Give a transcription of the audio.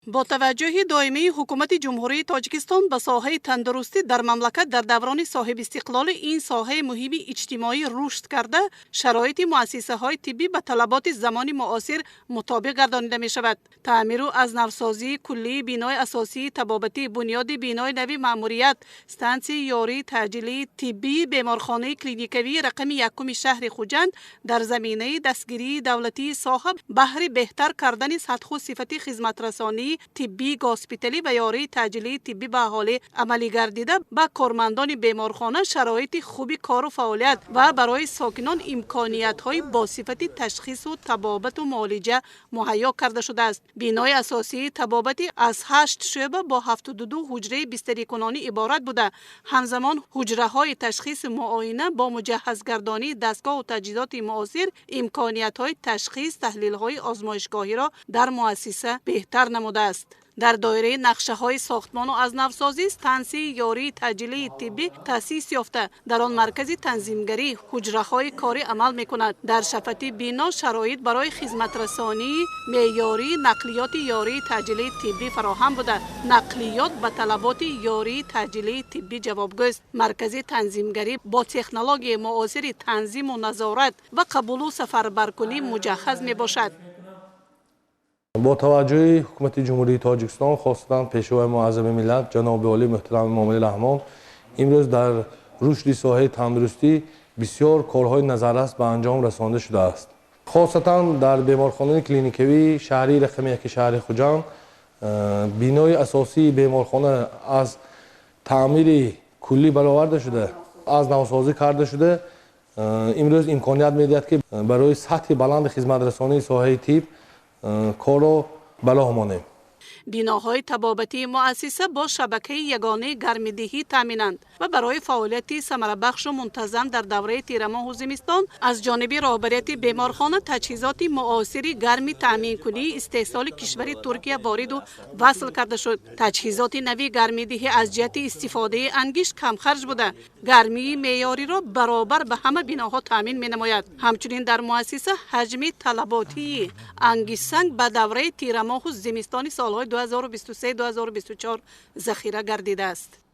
با توجه دائمی حکومت جمهوری تاجیکستان به ساحه تندرستی در مملکت در دوران صاحب استقلال این ساحه مهم اجتماعی رشد کرده، شرایط مؤسسه های طبی به طلبات زمان معاصر مطابق گردانیده می شود. تعمیر و از نوسازی کلی بینای اساسی طبابتی، بنیاد بینای نوی ماموریت، استانسی یاری تجلی طبی، بیمارخانه کلینیکی رقم یکم شهر خوجند در زمینه دستگیری دولتی صاحب بهر بهتر کردن سطح و صفت خدمت رسانی طبی گاسپیتالی و یاری تجلی طبی به حال عملی گردیده به کارمندان بیمارخانه شرایط خوبی کار و فعالیت و برای ساکنان امکانیت های با صفت تشخیص و طبابت و معالجه مهیا کرده شده است. بینای اساسی طبابتی از 8 شعبه با 72 حجره بستری کنانی عبارت بوده. همزمان حجره های تشخیص معاینه با مجهز گردانی دستگاه و تجهیزات معاصر امکانیت های تشخیص تحلیل های آزمایشگاهی را در مؤسسه بهتر نموده است. در دایره نقشه های ساختمان و از نوسازی استانسی یاری تجلی طبی تأسیس یافته، در آن مرکز تنظیمگری حجره های کاری عمل می کند. در شفتی بینا شرایط برای خدمت رسانی معیاری نقلیات یاری تجلی طبی فراهم بوده. نقلیات به طلبات یاری تجلی طبی جوابگو است. مرکز تنظیمگری با تکنولوژی معاصر تنظیم و نظارت و قبول و سفربرکنی مجهز می باشد. با توجه حکومت جمهوری تاجیکستان خاصتا پیشوای معظم ملت جناب عالی محترم امام رحمان امروز در رشد ساحه تندرستی بسیار کارهای نظررس به انجام رسانده شده است. خاصتا در بیمارخانه کلینیکی شهری رقم 1 شهر خوجند بینای اساسی بیمارخانه از تعمیر کلی برآورده شده، از نوسازی کرده شده. امروز امکانیت میدهد که برای سطح بلند خدمت رسانی ساحه طب کار را بلا مانیم. بیناهای طبابتی مؤسسه با شبکه یگانه گرمدهی تامینند و برای فعالیت ثمره بخش و منتظم در دوره تیر ماه و زمستان از جانب رهبریت بیمارخانه تجهیزات معاصری گرمی تامین کنی استحصال کشور ترکیه وارد و وصل کرده شد. تجهیزات نوی گرمدهی از جهت استفاده انگیش کم خرج بوده. گرمی معیاری را برابر به همه بیناها تامین می نماید. همچنین در مؤسسه حجم طلباتی انگیش سنگ به دوره تیر ماه و زمستان سالهای 2023-2024 ذخیره گردیده است.